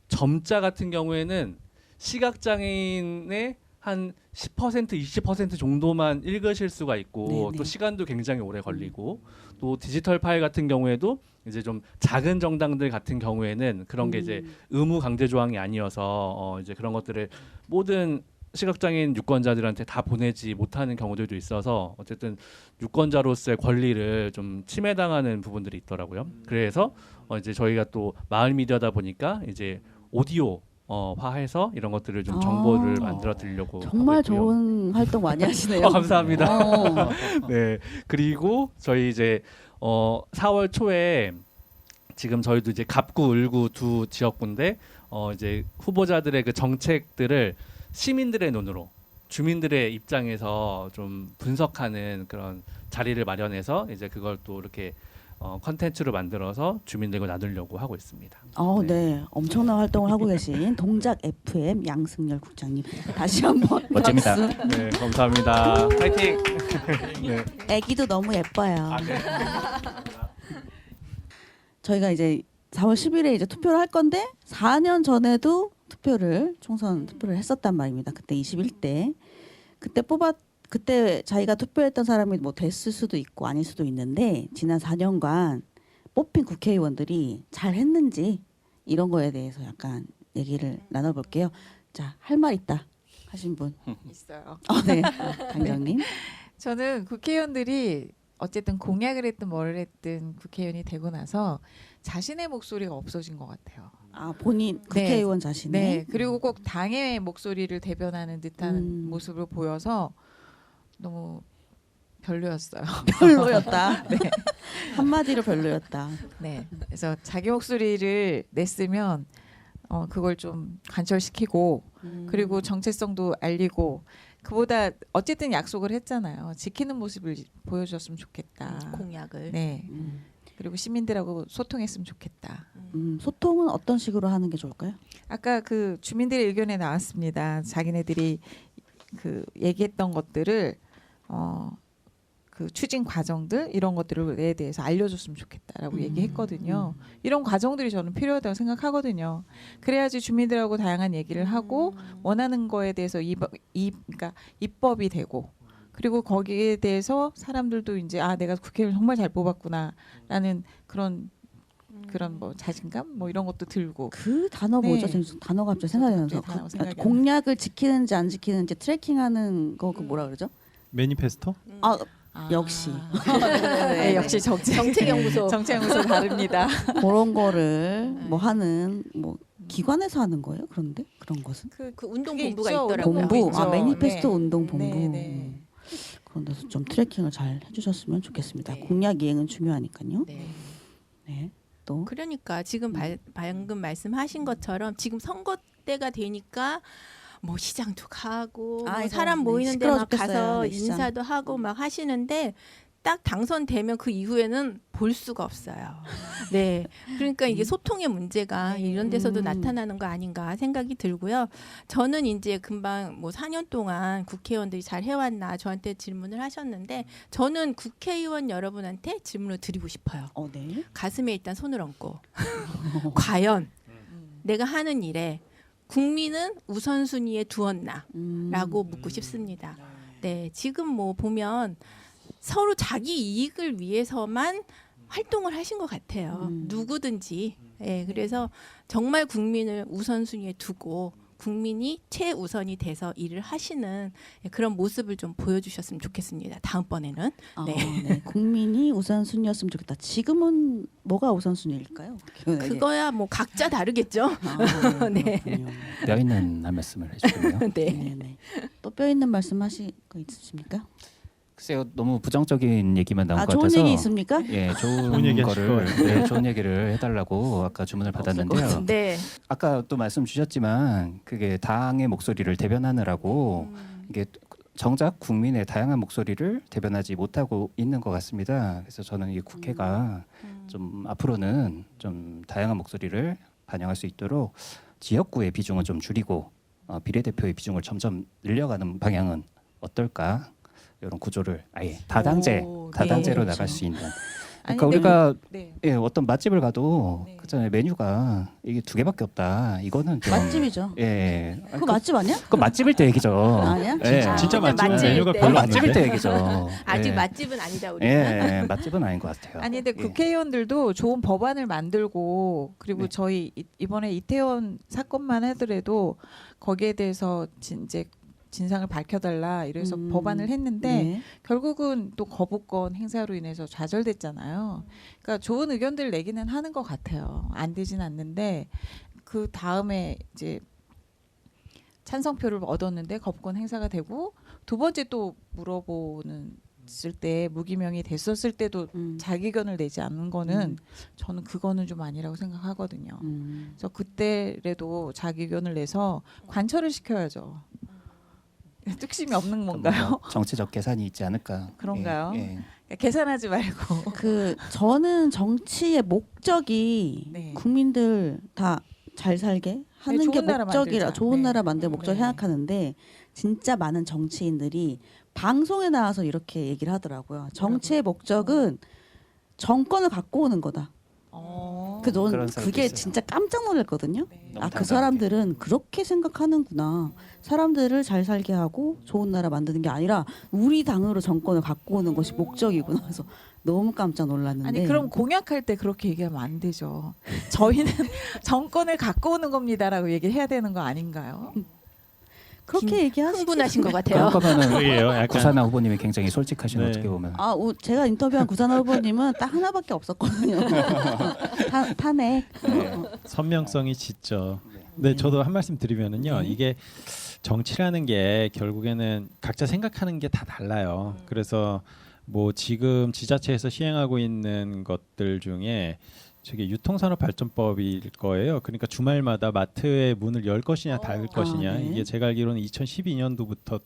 점자 같은 경우에는 시각장애인의 한 10% 20% 정도만 읽으실 수가 있고, 네네. 또 시간도 굉장히 오래 걸리고, 또 디지털 파일 같은 경우에도 이제 좀 작은 정당들 같은 경우에는 그런 게 이제 의무 강제 조항이 아니어서 이제 그런 것들을 모든 시각장애인 유권자들한테 다 보내지 못하는 경우들도 있어서 어쨌든 유권자로서의 권리를 좀 침해당하는 부분들이 있더라고요. 그래서 이제 저희가 또 마을 미디어다 보니까 이제 오디오 화해서 이런 것들을 좀 정보를 만들어 드리려고 정말 하고 있고요. 좋은 활동 많이 하시네요. 감사합니다. 네, 그리고 저희 이제 4월 초에 지금 저희도 이제 갑구, 을구 두 지역구인데 이제 후보자들의 그 정책들을 시민들의 눈으로, 주민들의 입장에서 좀 분석하는 그런 자리를 마련해서 이제 그걸 또 이렇게 컨텐츠로 만들어서 주민들과 나누려고 하고 있습니다. 네, 엄청난 활동을 하고 계신 동작 FM 양승열 국장님 다시 한번 멋집니다. 박수. 네, 감사합니다. 파이팅. 네. 애기도 너무 예뻐요. 네. 저희가 이제 4월 10일에 이제 투표를 할 건데 4년 전에도 총선 투표를 했었단 말입니다. 그때 21대 그때 자기가 투표했던 사람이 뭐 됐을 수도 있고 아닐 수도 있는데, 지난 4년간 뽑힌 국회의원들이 잘 했는지 이런 거에 대해서 약간 얘기를 나눠볼게요. 자, 할 말 있다 하신 분. 있어요. 네, 강정님. 저는 국회의원들이 어쨌든 공약을 했든 뭘 했든 국회의원이 되고 나서 자신의 목소리가 없어진 것 같아요. 본인 국회의원 자신의. 네, 그리고 꼭 당의 목소리를 대변하는 듯한 모습을 보여서 너무 별로였어요. 별로였다. 네. 한마디로 별로였다. 네, 그래서 자기 목소리를 냈으면 그걸 좀 관철시키고 그리고 정체성도 알리고, 그보다 어쨌든 약속을 했잖아요. 지키는 모습을 보여줬으면 좋겠다. 공약을. 네. 그리고 시민들하고 소통했으면 좋겠다. 소통은 어떤 식으로 하는 게 좋을까요? 아까 그 주민들의 의견에 나왔습니다. 자기네들이 그 얘기했던 것들을 그 추진 과정들 이런 것들에 대해서 알려줬으면 좋겠다라고 얘기했거든요. 이런 과정들이 저는 필요하다고 생각하거든요. 그래야지 주민들하고 다양한 얘기를 하고 원하는 거에 대해서 그러니까 입법이 되고, 그리고 거기에 대해서 사람들도 이제 내가 국회의원 정말 잘 뽑았구나라는 그런 그런 뭐 자신감 뭐 이런 것도 들고. 그 단어 뭐죠? 네. 지금 단어가 갑자기 생각이 나서 갑자기 단어 생각이 안 공약을 지키는지 안 지키는지 트래킹하는 거 그 뭐라 그러죠? 매니페스토? 아 역시. 네, 역시 정책연구소. 정책연구소 다릅니다. 그런 거를 뭐 하는 뭐 기관에서 하는 거예요? 그런데 그런 것은 그 운동 그게 본부가 있죠, 있더라고요. 본부, 있죠. 매니페스토 네. 운동 본부. 네, 네. 그런 데서 좀 트래킹을 잘 해주셨으면 좋겠습니다. 네. 공약 이행은 중요하니까요. 네. 네. 또 그러니까 지금 방금 말씀하신 것처럼 지금 선거 때가 되니까 뭐 시장도 가고 뭐 아이고, 사람 네, 모이는 데 시끄러워 막 죽겠어요. 가서 네, 시장. 인사도 하고 막 하시는데 딱 당선되면 그 이후에는 볼 수가 없어요. 네. 그러니까 이게 소통의 문제가 이런 데서도 나타나는 거 아닌가 생각이 들고요. 저는 이제 금방 뭐 4년 동안 국회의원들이 잘 해왔나 저한테 질문을 하셨는데 저는 국회의원 여러분한테 질문을 드리고 싶어요. 네. 가슴에 일단 손을 얹고 과연 내가 하는 일에 국민은 우선순위에 두었나라고 묻고 싶습니다. 네, 지금 뭐 보면 서로 자기 이익을 위해서만 활동을 하신 것 같아요. 누구든지. 예, 그래서 정말 국민을 우선순위에 두고 국민이 최우선이 돼서 일을 하시는 그런 모습을 좀 보여주셨으면 좋겠습니다. 다음번에는. 네. 네. 국민이 우선순위였으면 좋겠다. 지금은 뭐가 우선순위일까요? 그거야 뭐 각자 다르겠죠. 네. 뼈 있는 한 말씀을 해주시네요. 네. 네. 또 뼈 있는 말씀하실 거 있으십니까? 글쎄요, 너무 부정적인 얘기만 나온 것 좋은 같아서 얘기 있습니까? 예, 좋은 얘기 하실 거를 거예요. 네, 좋은 얘기를 해달라고 아까 주문을 받았는데요. 네. 아까 또 말씀 주셨지만 그게 당의 목소리를 대변하느라고 이게 정작 국민의 다양한 목소리를 대변하지 못하고 있는 것 같습니다. 그래서 저는 이 국회가 좀 앞으로는 좀 다양한 목소리를 반영할 수 있도록 지역구의 비중은 좀 줄이고 비례대표의 비중을 점점 늘려가는 방향은 어떨까? 이런 구조를 아예 다당제로 네. 나갈 그렇죠. 수 있는. 아니, 그러니까 근데 우리가 네. 예, 어떤 맛집을 가도 네. 그잖아요, 메뉴가 이게 2개밖에 없다. 이거는 좀 맛집이죠. 예, 그거 맛집 아니야? 그 맛집일 때 얘기죠. 아니야? 예. 진짜 근데 맛집은 맛집, 메뉴가 네. 별로 맛집일 없는데. 때 얘기죠. 아직 예. 맛집은 아니다 우리가. 예, 맛집은 아닌 것 같아요. 아니 근데 예. 국회의원들도 좋은 법안을 만들고 그리고 네. 저희 이번에 이태원 사건만 하더라도 거기에 대해서 이제 진상을 밝혀달라 이래서 법안을 했는데 네. 결국은 또 거부권 행사로 인해서 좌절됐잖아요. 그러니까 좋은 의견들 내기는 하는 것 같아요. 안 되진 않는데 그 다음에 이제 찬성표를 얻었는데 거부권 행사가 되고 두 번째 또 물어보는 있을 때 무기명이 됐었을 때도 자기 의견을 내지 않는 거는 저는 그거는 좀 아니라고 생각하거든요. 그래서 그때라도 자기 의견을 내서 관철을 시켜야죠. 뚝심이 없는 건가요? 뭔가 정치적 계산이 있지 않을까. 그런가요? 예, 예. 계산하지 말고. 저는 정치의 목적이 네. 국민들 다 잘 살게 하는 좋은 게 나라 목적이라 만들자. 좋은 네. 나라 만들 목적 네. 생각하는데 진짜 많은 정치인들이 방송에 나와서 이렇게 얘기를 하더라고요. 정치의 목적은 정권을 갖고 오는 거다. 그런 사람도 그게 있어요. 진짜 깜짝 놀랐거든요. 네. 너무 그 당당하게. 사람들은 그렇게 생각하는구나. 사람들을 잘 살게 하고 좋은 나라 만드는 게 아니라 우리 당으로 정권을 갖고 오는 것이 목적이구나. 그래서 너무 깜짝 놀랐는데. 아니 그럼 공약할 때 그렇게 얘기하면 안 되죠. 저희는 정권을 갖고 오는 겁니다라고 얘기를 해야 되는 거 아닌가요? 그렇게 얘기하시. 흥분하신 것 같아요. 그러면은 그러게요. 약간 구사나 후보님이 굉장히 솔직하시네 네. 어떻게 보면. 제가 인터뷰한 구산호 후보님은 딱 하나밖에 없었거든요. 탄핵. 선명성이 짙죠. 네, 저도 한 말씀 드리면은요. 네. 이게 정치라는 게 결국에는 각자 생각하는 게 다 달라요. 그래서 뭐 지금 지자체에서 시행하고 있는 것들 중에 저게 유통산업발전법일 거예요. 그러니까 주말마다 마트의 문을 열 것이냐 닫을 것이냐. 네. 이게 제가 알기로는 2012년도부터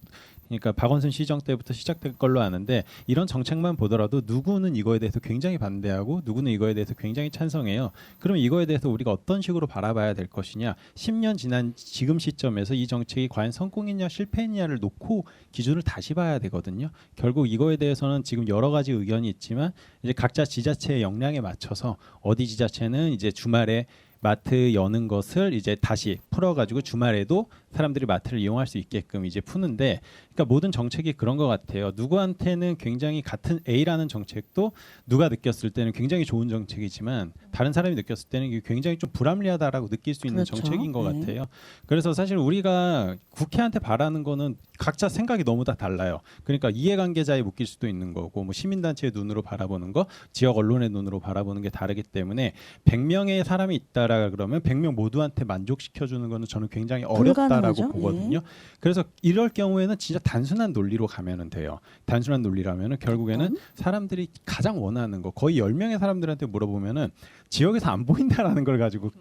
그러니까 박원순 시정 때부터 시작된 걸로 아는데 이런 정책만 보더라도 누구는 이거에 대해서 굉장히 반대하고 누구는 이거에 대해서 굉장히 찬성해요. 그럼 이거에 대해서 우리가 어떤 식으로 바라봐야 될 것이냐. 10년 지난 지금 시점에서 이 정책이 과연 성공했냐 실패했냐를 놓고 기준을 다시 봐야 되거든요. 결국 이거에 대해서는 지금 여러 가지 의견이 있지만 이제 각자 지자체의 역량에 맞춰서 어디 지자체는 이제 주말에 마트 여는 것을 이제 다시 풀어가지고 주말에도 사람들이 마트를 이용할 수 있게끔 이제 푸는데, 그러니까 모든 정책이 그런 것 같아요. 누구한테는 굉장히 같은 A라는 정책도 누가 느꼈을 때는 굉장히 좋은 정책이지만 다른 사람이 느꼈을 때는 이게 굉장히 좀 불합리하다라고 느낄 수 있는 그렇죠. 정책인 것 네. 같아요. 그래서 사실 우리가 국회한테 바라는 거는 각자 생각이 너무 다 달라요. 그러니까 이해관계자에 묶일 수도 있는 거고, 뭐 시민단체의 눈으로 바라보는 거, 지역 언론의 눈으로 바라보는 게 다르기 때문에 100명의 사람이 있다라 그러면 100명 모두한테 만족시켜주는 거는 저는 굉장히 어렵다라고 불가능하죠. 보거든요. 그래서 이럴 경우에는 진짜 단순한 논리로 가면은 돼요. 단순한 논리라면은 결국에는 사람들이 가장 원하는 거, 거의 10명의 사람들한테 물어보면은 지역에서 안 보인다라는 걸 가지고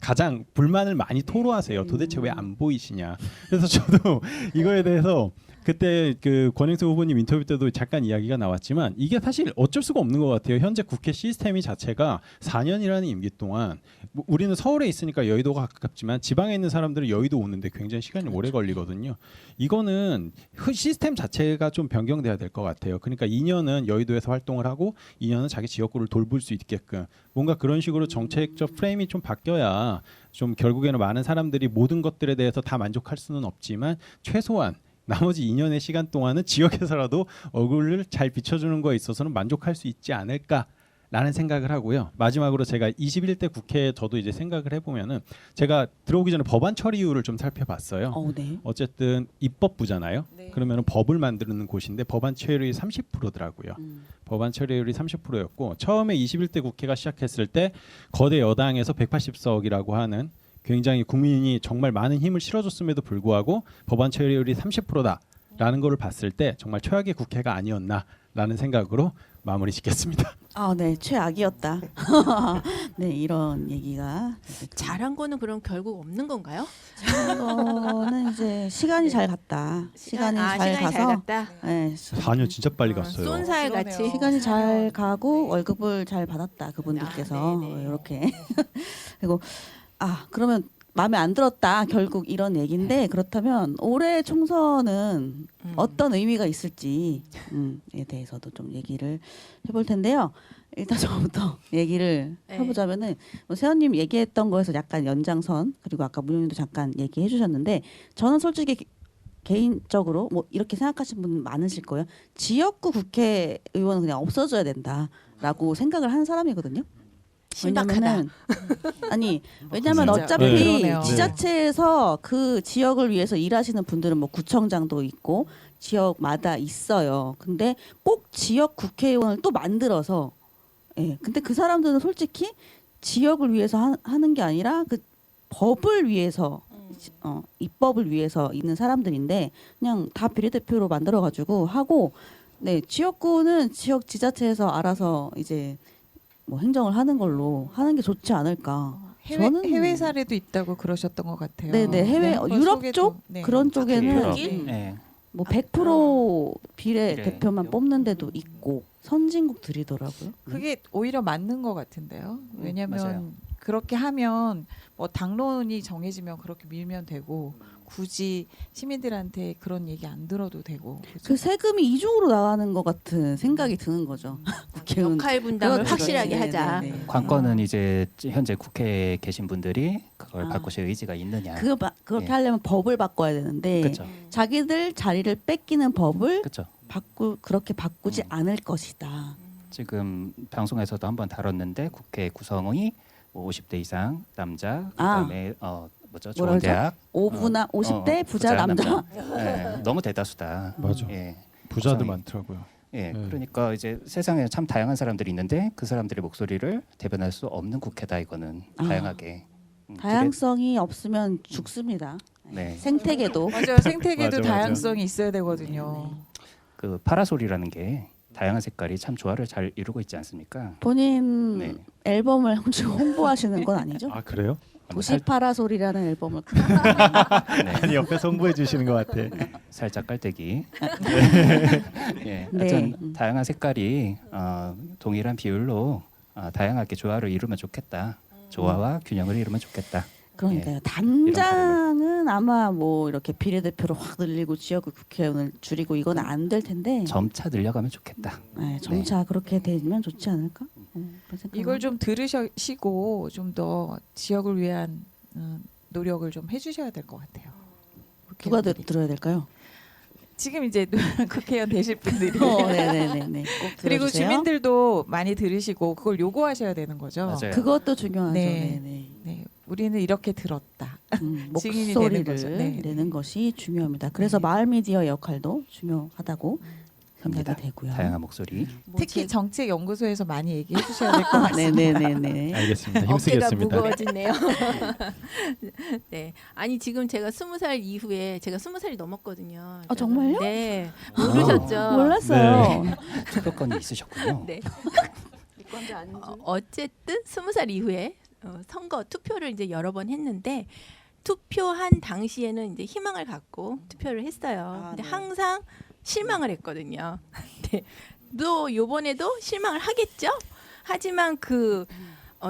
가장 불만을 많이 토로하세요. 도대체 왜 안 보이시냐. 그래서 저도 이거에 대해서 그때 그 권영세 후보님 인터뷰 때도 잠깐 이야기가 나왔지만 이게 사실 어쩔 수가 없는 것 같아요. 현재 국회 시스템이 자체가 4년이라는 임기 동안 뭐 우리는 서울에 있으니까 여의도가 가깝지만 지방에 있는 사람들은 여의도 오는데 굉장히 시간이 오래 걸리거든요. 이거는 시스템 자체가 좀 변경돼야 될 것 같아요. 그러니까 2년은 여의도에서 활동을 하고 2년은 자기 지역구를 돌볼 수 있게끔 뭔가 그런 식으로 정책적 프레임이 좀 바뀌어야 좀 결국에는 많은 사람들이 모든 것들에 대해서 다 만족할 수는 없지만 최소한 나머지 2년의 시간 동안은 지역에서라도 얼굴을 잘 비춰주는 거에 있어서는 만족할 수 있지 않을까라는 생각을 하고요. 마지막으로 제가 21대 국회에 저도 이제 생각을 해보면은 제가 들어오기 전에 법안 처리율을 좀 살펴봤어요. 네. 어쨌든 입법부잖아요. 네. 그러면은 법을 만드는 곳인데 법안 처리율이 30%더라고요. 법안 처리율이 30%였고 처음에 21대 국회가 시작했을 때 거대 여당에서 180석이라고 하는 굉장히 국민이 정말 많은 힘을 실어줬음에도 불구하고 법안 처리율이 30%다라는 거를 봤을 때 정말 최악의 국회가 아니었나라는 생각으로 마무리 짓겠습니다. 네, 최악이었다. 네, 이런 얘기가 잘한 거는 그럼 결국 없는 건가요? 이거는 이제 시간이 잘 갔다. 시간이 잘 가서 갔다. 네, 4년 진짜 빨리 갔어요. 쏜살 그러네요. 같이. 시간이 잘 가고 월급을 잘 받았다. 그분들께서 네네. 이렇게 그리고 그러면 마음에 안 들었다. 결국 이런 얘기인데 그렇다면 올해 총선은 어떤 의미가 있을지에 대해서도 좀 얘기를 해볼 텐데요. 일단 저부터 얘기를 네. 해보자면은 뭐 세연님 얘기했던 거에서 약간 연장선 그리고 아까 문영님도 잠깐 얘기해 주셨는데 저는 솔직히 개인적으로 뭐 이렇게 생각하시는 분 많으실 거예요. 지역구 국회의원은 그냥 없어져야 된다라고 생각을 하는 사람이거든요. 신박하다. 왜냐면 진짜. 어차피 네. 그러네요. 지자체에서 그 지역을 위해서 일하시는 분들은 뭐 구청장도 있고 지역마다 있어요. 근데 꼭 지역 국회의원을 또 만들어서 근데 그 사람들은 솔직히 지역을 위해서 하는 게 아니라 그 법을 위해서 입법을 위해서 있는 사람들인데 그냥 다 비례대표로 만들어 가지고 하고 지역구는 지역 지자체에서 알아서 이제 뭐 행정을 하는 걸로 하는 게 좋지 않을까. 해외 사례도 있다고 그러셨던 것 같아요. 네네 해외 한번 유럽 소개도- 쪽 네. 그런 쪽에는 유럽. 독일? 네. 뭐 100% 비례 비례 대표만 뽑는 데도 있고 선진국들이더라고요. 그게 오히려 맞는 것 같은데요. 왜냐하면 맞아요. 그렇게 하면 뭐 당론이 정해지면 그렇게 밀면 되고 굳이 시민들한테 그런 얘기 안 들어도 되고. 그죠? 그 세금이 이중으로 나가는 것 같은 생각이 드는 거죠. 국회의원 역할 분담을 그렇죠. 확실하게 하자. 네네네. 관건은 이제 현재 국회에 계신 분들이 그걸 아. 바꾸실 의지가 있느냐. 그렇게 예. 하려면 법을 바꿔야 되는데 그렇죠. 자기들 자리를 뺏기는 법을 그렇죠. 그렇게 바꾸지 음. 않을 것이다. 지금 방송에서도 한번 다뤘는데 국회 구성이 뭐 50대 이상 남자 아. 그다음에 뭐죠? 뭐라 좋은 그러죠? 대학 50대 부자 남자. 네, 너무 대다수다. 맞아. 예. 부자도 구성이. 많더라고요. 예. 네. 그러니까 이제 세상에 참 다양한 사람들이 있는데 그 사람들의 목소리를 대변할 수 없는 국회다 이거는 아. 다양하게. 다양성이 없으면 죽습니다. 네. 생태계도 맞아요. 생태계도 맞아. 다양성이 있어야 되거든요. 그 파라솔이라는 게 다양한 색깔이 참 조화를 잘 이루고 있지 않습니까? 본인 네. 앨범을 지금 홍보하시는 건 아니죠? 아 그래요? 도시 파라솔이라는 앨범을 네. 아니 옆에서 홍보해 주시는 것 같아. 살짝 깔때기. 예, 네. 하여튼 다양한 색깔이 동일한 비율로 다양하게 조화를 이루면 좋겠다. 조화와 균형을 이루면 좋겠다. 그러니까요. 예. 단장은 아마 뭐 이렇게 비례대표로 확 늘리고 지역구 국회의원을 줄이고 이건 안 될 텐데 점차 늘려가면 좋겠다. 점차 그렇게 되면 좋지 않을까? 그런 생각을 이걸 좀 들으시고 좀 더 지역을 위한 노력을 좀 해주셔야 될 것 같아요. 누가 국회의원들이. 들어야 될까요? 지금 이제 국회의원 되실 분들이 네네네네. 꼭 그리고 들어주세요. 주민들도 많이 들으시고 그걸 요구하셔야 되는 거죠. 맞아요. 그것도 중요하죠. 네. 네네. 네, 우리는 이렇게 들었다. 증인이 되는 목소리를 거죠. 네. 내는 것이 중요합니다. 그래서 네. 마을 미디어 역할도 중요하다고 생각이 합니다. 되고요. 다양한 목소리. 뭐 특히 제 정책연구소에서 많이 얘기해 주셔야 될 것 같습니다. 네네네네. 알겠습니다. 어깨가 힘쓰겠습니다. 무거워지네요. 네, 아니 지금 제가 20살 이후에 제가 20살이 넘었거든요. 아, 정말요? 네, 모르셨죠? 몰랐어요. 투표권이 있으셨군요. 네. 어쨌든 20살 이후에 선거 투표를 이제 여러 번 했는데 투표한 당시에는 이제 희망을 갖고 투표를 했어요. 아, 근데 네. 항상 실망을 했거든요. 네. 또 요번에도 실망을 하겠죠? 하지만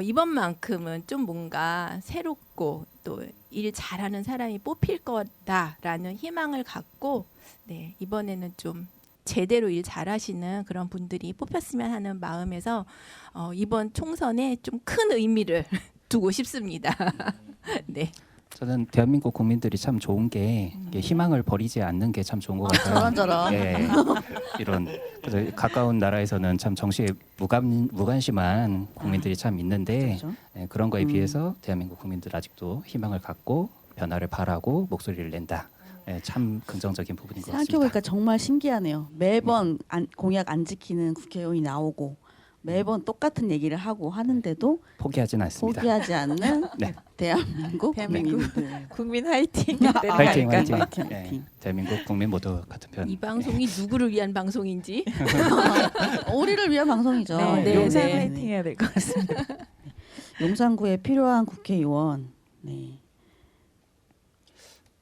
이번만큼은 좀 뭔가 새롭고 또 일 잘하는 사람이 뽑힐 거다라는 희망을 갖고 네, 이번에는 좀 제대로 일 잘하시는 그런 분들이 뽑혔으면 하는 마음에서 이번 총선에 좀 큰 의미를 두고 싶습니다. 네. 저는 대한민국 국민들이 참 좋은 게 이게 희망을 버리지 않는 게 참 좋은 것 같아요. 저런. 예, 이런 그래서 가까운 나라에서는 참 정치에 무관심한 국민들이 참 있는데 그렇죠. 예, 그런 거에 비해서 대한민국 국민들 아직도 희망을 갖고 변화를 바라고 목소리를 낸다. 예, 참 긍정적인 부분인 것 같습니다. 생각해보니까 정말 신기하네요. 매번 공약 안 지키는 국회의원이 나오고 매번 똑같은 얘기를 하고 하는데도 포기하진 않습니다. 포기하지 않는 네. 대한민국 대한민국 국민들. 국민 화이팅. 화이팅, 화이팅. 화이팅, 예, 화이팅. 대한민국 국민 모두 같은 편. 이 방송이 누구를 위한 방송인지 우리를 위한 방송이죠. 네, 네, 용산 네. 화이팅 해야 될 것 같습니다. 용산구에 필요한 국회의원. 네.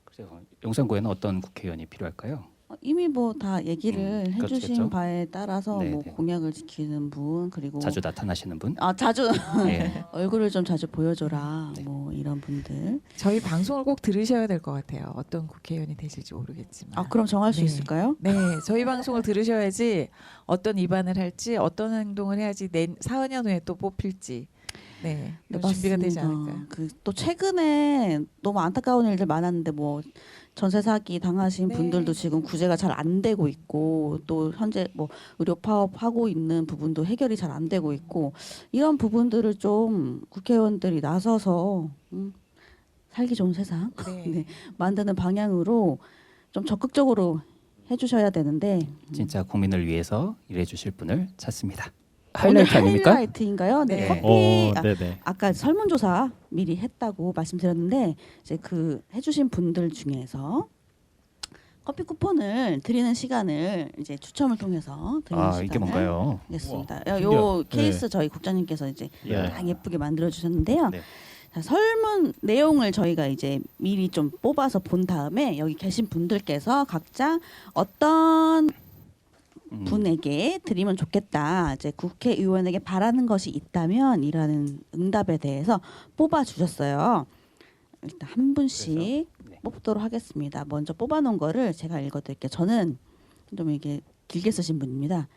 그래서 용산구에는 어떤 국회의원이 필요할까요? 이미 뭐 다 얘기를 그렇죠, 해주신 그렇죠. 바에 따라서 네, 뭐 네. 공약을 지키는 분 그리고 자주 나타나시는 분? 자주 예. 얼굴을 좀 자주 보여줘라 네. 뭐 이런 분들. 저희 방송을 꼭 들으셔야 될 것 같아요. 어떤 국회의원이 되실지 모르겠지만. 그럼 정할 수 네. 있을까요? 네, 저희 방송을 들으셔야지 어떤 입안을 할지 어떤 행동을 해야지 4년 후에 또 뽑힐지 네, 준비가 되지 않을까요? 또 최근에 너무 안타까운 일들 많았는데 뭐 전세 사기 당하신 네. 분들도 지금 구제가 잘 안 되고 있고 또 현재 뭐 의료 파업 하고 있는 부분도 해결이 잘 안 되고 있고 이런 부분들을 좀 국회의원들이 나서서 살기 좋은 세상 네. 네, 만드는 방향으로 좀 적극적으로 해주셔야 되는데 진짜 국민을 위해서 일해 주실 분을 찾습니다. 오늘 하이라이트 아닙니까? 하이라이트인가요? 네. 네. 커피 네네. 아까 설문조사 미리 했다고 말씀드렸는데 이제 그 해주신 분들 중에서 커피 쿠폰을 드리는 시간을 이제 추첨을 통해서 드리는 시간을 이게 뭔가요? 냈습니다. 우와, 요 신기하다. 케이스 저희 국장님께서 이제 예. 딱 예쁘게 만들어 주셨는데요. 네. 자, 설문 내용을 저희가 이제 미리 좀 뽑아서 본 다음에 여기 계신 분들께서 각자 어떤 분에게 드리면 좋겠다. 이제 국회의원에게 바라는 것이 있다면 이라는 응답에 대해서 뽑아 주셨어요. 일단 한 분씩 네. 뽑도록 하겠습니다. 먼저 뽑아놓은 거를 제가 읽어드릴게요. 저는 좀 이게 길게 쓰신 분입니다.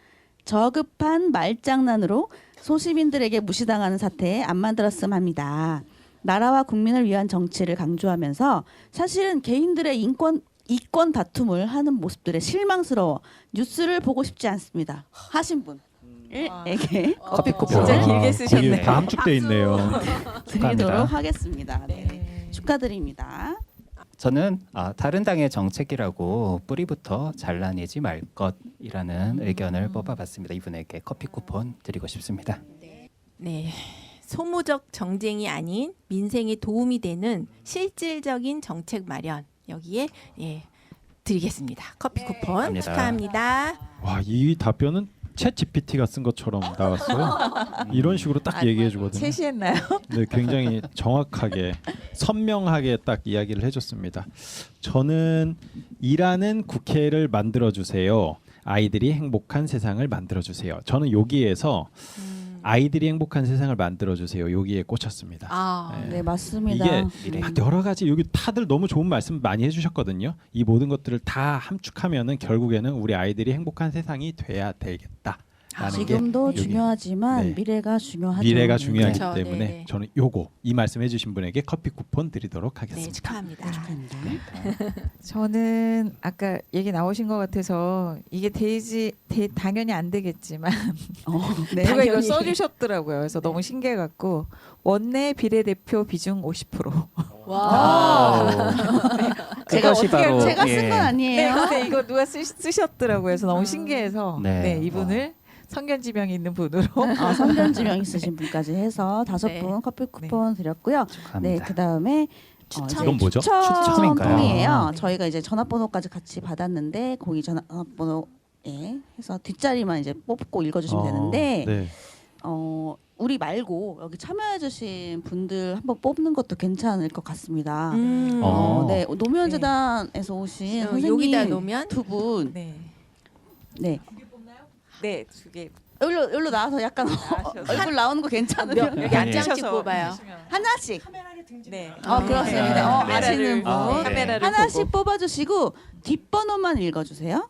저급한 말장난으로 소시민들에게 무시당하는 사태에 안 만들었음 합니다. 나라와 국민을 위한 정치를 강조하면서 사실은 개인들의 이권 다툼을 하는 모습들에 실망스러워 뉴스를 보고 싶지 않습니다. 하신 분에게 커피 쿠폰을 진짜 길게 쓰셨네요. 이게 다 함축돼 있네요. 드리도록 하겠습니다. 네. 네. 축하드립니다. 저는 다른 당의 정책이라고 뿌리부터 잘라내지 말 것이라는 의견을 뽑아봤습니다. 이분에게 커피 쿠폰 드리고 싶습니다. 네. 소모적 정쟁이 아닌 민생에 도움이 되는 실질적인 정책 마련 여기에 드리겠습니다. 커피 쿠폰 감사합니다. 축하합니다. 와, 이 답변은 챗 GPT가 쓴 것처럼 나왔어요. 이런 식으로 딱 얘기해 주거든요. 셋이했나요? 네, 굉장히 정확하게 선명하게 딱 이야기를 해줬습니다. 저는 일하는 국회를 만들어 주세요. 아이들이 행복한 세상을 만들어 주세요. 저는 여기에서 아이들이 행복한 세상을 만들어 주세요. 여기에 꽂혔습니다. 네, 맞습니다. 이게 막 여러 가지 여기 다들 너무 좋은 말씀 많이 해주셨거든요. 이 모든 것들을 다 함축하면은 결국에는 우리 아이들이 행복한 세상이 돼야 되겠다. 라는 게 지금도 여기 중요하지만 네. 미래가 중요하죠. 미래가 중요하기 그렇죠. 때문에 네. 저는 요거 이 말씀해주신 분에게 커피 쿠폰 드리도록 하겠습니다. 네, 축하합니다. 축하합니다. 저는 아까 얘기 나오신 것 같아서 이게 당연히 안 되겠지만 네. 누가 이걸 당연히. 써주셨더라고요. 그래서 너무 신기해갖고 원내 비례대표 비중 50%. 와. 제가 그것이 바로 제가 예. 쓴 건 아니에요. 근데 이거 누가 쓰셨더라고요. 그래서 너무 신기해서 네. 네, 이분을 성견지명이 있는 분으로 성견지명 있으신 분까지 해서 5분 네. 커피 쿠폰 드렸고요. 네, 축하합니다. 그다음에 추천. 이건 뭐죠? 추천통이에요. 네. 저희가 이제 전화번호까지 같이 받았는데 거기 전화번호에 해서 뒷자리만 이제 뽑고 읽어주시면 되는데 네. 우리 말고 여기 참여해주신 분들 한번 뽑는 것도 괜찮을 것 같습니다. 네, 노무현재단에서 오신 선생님 여기다 놓으면 2분, 네, 네, 네, 두 개. 여기로 나와서 약간 얼굴 나오는 거 괜찮으면 여기 한 네. 장씩 앉으셔서 뽑아요. 하나씩. 네. 그렇습니다. 아시는 분 네. 카메라를 하나씩 보고. 뽑아주시고 뒷번호만 읽어주세요.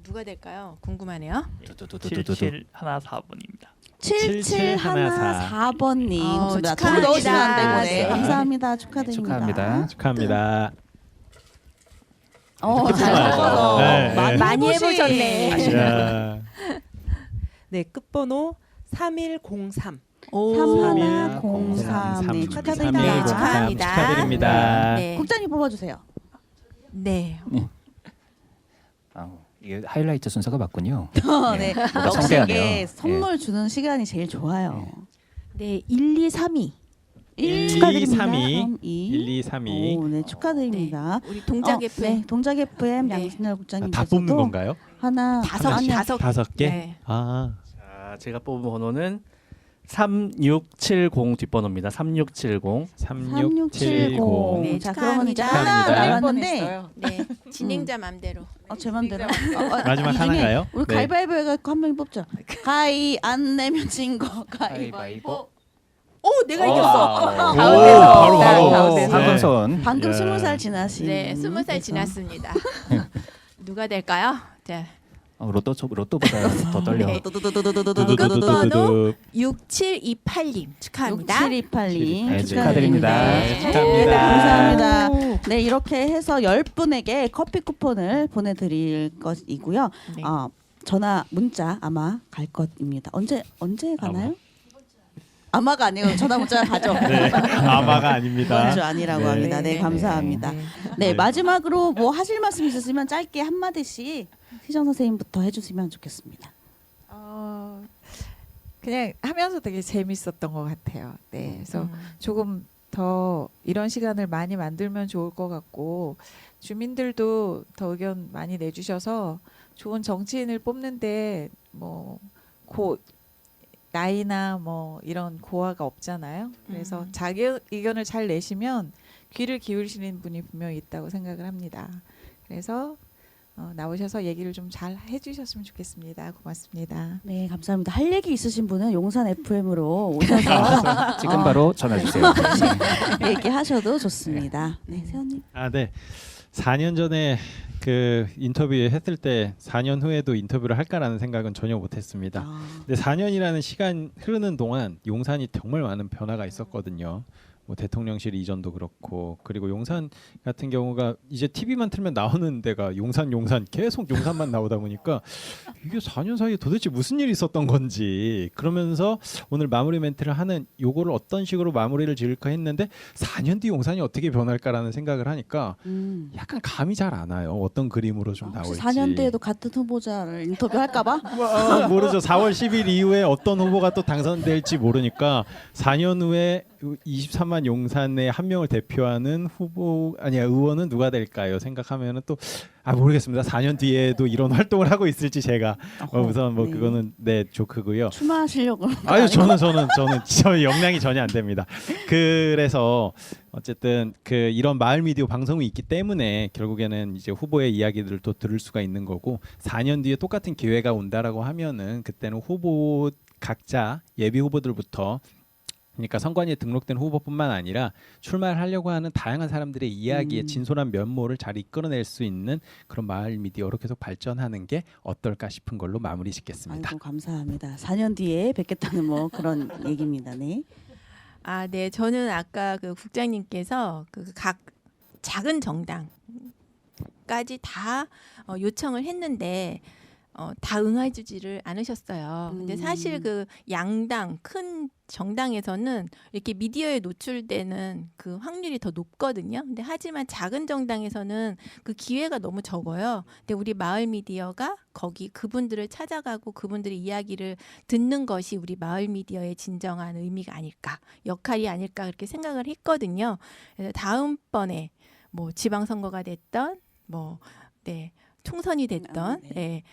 누가 될까요? 궁금하네요. 7714번입니다. 7714번님 축하합니다. 두 넣으시면 안 되고 네, 네. 감사합니다. 축하드립니다. 축하합니다. 축하합니다. 잘 뽑아서 네, 네. 많이 해보시- 해보셨네. 자, 네, 끝번호 3103. 3103 네, 축하드립니다. 네, 축하합니다. 축하드립니다. 네. 국장님 뽑아주세요. 네. 이게 하이라이트 순서가 맞군요. 네, 뭔가 역시 성대하네요. 이게 선물 주는 시간이 제일 좋아요. 네, 1232. 1 축하드립니다. 2 1232. 오, 네, 축하드립니다. 우리 동작 FM 네, 동작 FM 네. 양순열 다 국장님께서도 뽑는 건가요? 하나 다섯 개. 개? 네. 아, 자, 제가 뽑은 번호는 3670 뒷번호입니다. 3670. 3670. 네, 자, 그러면 이제 축하합니다. 하나 축하합니다. 남았는데 네. 진행자 맘대로. 제 맘대로. 마지막 이 중에 하나인가요? 우리 네. 가위바위보 해갖고 한 명이 뽑죠. 가위 안 내면 진 거 가위바위보. 가위바위보. 내가 오, 이겼어. 바로 가운데서. 한 손. 방금 야. 20살 지나신. 네, 20살 그래서. 지났습니다. 누가 될까요? 자, 로또보다 더 떨려. 네. 두두두두두두. 6728님 축하합니다. 6728님 네, 축하드립니다. 축하드립니다. 축하합니다. 감사합니다. 네, 이렇게 해서 10분에게 커피 쿠폰을 보내드릴 것이고요. 네. 전화 문자 아마 갈 것입니다. 언제 가나요? 아마가 아니고 전화 문자 가죠. 네, 아마가 아닙니다. 이번 주 아니라고 네. 합니다. 네, 감사합니다. 네. 네, 마지막으로 뭐 하실 말씀 있으시면 짧게 한 마디씩 희정 선생님부터 해주시면 좋겠습니다. 그냥 하면서 되게 재밌었던 것 같아요. 네, 그래서 조금 더 이런 시간을 많이 만들면 좋을 것 같고 주민들도 더 의견 많이 내주셔서 좋은 정치인을 뽑는데 뭐 나이나 뭐 이런 고하가 없잖아요. 그래서 자기 의견을 잘 내시면 귀를 기울이시는 분이 분명히 있다고 생각을 합니다. 그래서 나오셔서 얘기를 좀 잘 해주셨으면 좋겠습니다. 고맙습니다. 네, 감사합니다. 할 얘기 있으신 분은 용산 FM으로 오셔서 지금 바로 전화 주세요. 얘기하셔도 좋습니다. 네, 세연님. 네. 4년 전에 그 인터뷰 했을 때 4년 후에도 인터뷰를 할까라는 생각은 전혀 못했습니다. 근데 4년이라는 시간 흐르는 동안 용산이 정말 많은 변화가 있었거든요. 뭐 대통령실 이전도 그렇고 그리고 용산 같은 경우가 이제 TV만 틀면 나오는 데가 용산 계속 용산만 나오다 보니까 이게 4년 사이에 도대체 무슨 일이 있었던 건지 그러면서 오늘 마무리 멘트를 하는 요거를 어떤 식으로 마무리를 지을까 했는데 4년 뒤 용산이 어떻게 변할까라는 생각을 하니까 약간 감이 잘 안 와요. 어떤 그림으로 좀 혹시 나올지. 4년 뒤에도 같은 후보자를 인터뷰할까봐? 모르죠. 4월 10일 이후에 어떤 후보가 또 당선될지 모르니까 4년 후에 23만 용산의 한 명을 대표하는 의원은 누가 될까요? 생각하면은 또 모르겠습니다. 4년 뒤에도 이런 활동을 하고 있을지 제가 우선 뭐 네. 그거는 조크고요. 출마하시려고? 저는 저 역량이 전혀 안 됩니다. 그래서 어쨌든 이런 마을 미디어 방송이 있기 때문에 결국에는 이제 후보의 이야기들을 또 들을 수가 있는 거고 4년 뒤에 똑같은 기회가 온다라고 하면은 그때는 후보 각자 예비 후보들부터 그러니까 선관위에 등록된 후보뿐만 아니라 출마를 하려고 하는 다양한 사람들의 이야기의 진솔한 면모를 잘 이끌어낼 수 있는 그런 마을 미디어로 계속 발전하는 게 어떨까 싶은 걸로 마무리 짓겠습니다. 아이고 감사합니다. 4년 뒤에 뵙겠다는 뭐 그런 얘기입니다. 네. 아, 네. 저는 아까 그 국장님께서 그 각 작은 정당까지 다 요청을 했는데 다 응해주지를 않으셨어요. 근데 사실 그 양당 큰 정당에서는 이렇게 미디어에 노출되는 그 확률이 더 높거든요. 근데 하지만 작은 정당에서는 그 기회가 너무 적어요. 근데 우리 마을 미디어가 거기 그분들을 찾아가고 그분들의 이야기를 듣는 것이 우리 마을 미디어의 진정한 의미가 아닐까, 역할이 아닐까 그렇게 생각을 했거든요. 그래서 다음번에 뭐 지방선거가 됐던 뭐 네, 총선이 됐던 네.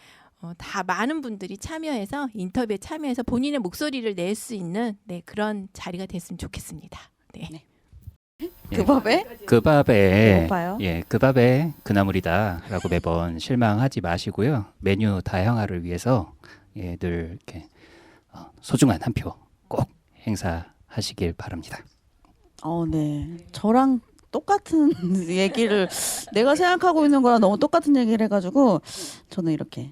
다 많은 분들이 참여해서 인터뷰에 참여해서 본인의 목소리를 낼 수 있는 네, 그런 자리가 됐으면 좋겠습니다. 네. 네. 그 밥에? 그 밥에 배고파요? 그 밥에 그나물이다라고 매번 실망하지 마시고요. 메뉴 다양화를 위해서 늘 이렇게 소중한 한 표 꼭 행사하시길 바랍니다. 네. 저랑 똑같은 얘기를 내가 생각하고 있는 거랑 너무 똑같은 얘기를 해가지고 저는 이렇게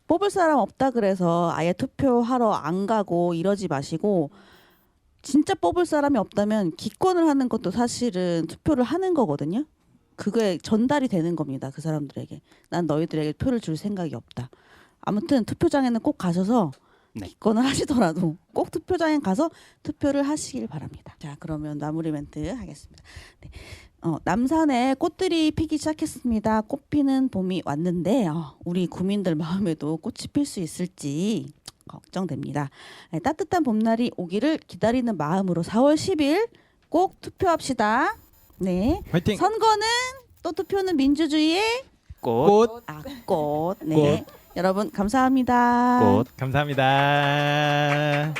뽑을 사람 없다 그래서 아예 투표하러 안 가고 이러지 마시고 진짜 뽑을 사람이 없다면 기권을 하는 것도 사실은 투표를 하는 거거든요. 그게 전달이 되는 겁니다. 그 사람들에게. 난 너희들에게 표를 줄 생각이 없다. 아무튼 투표장에는 꼭 가셔서 네. 기권을 하시더라도 꼭 투표장에 가서 투표를 하시길 바랍니다. 자, 그러면 마무리 멘트 하겠습니다. 네. 남산에 꽃들이 피기 시작했습니다. 꽃 피는 봄이 왔는데 우리 구민들 마음에도 꽃이 필 수 있을지 걱정됩니다. 네, 따뜻한 봄날이 오기를 기다리는 마음으로 4월 10일 꼭 투표합시다. 네. 화이팅! 선거는 또 투표는 민주주의의 꽃. 꽃. 네. 여러분 감사합니다. 꽃. 감사합니다.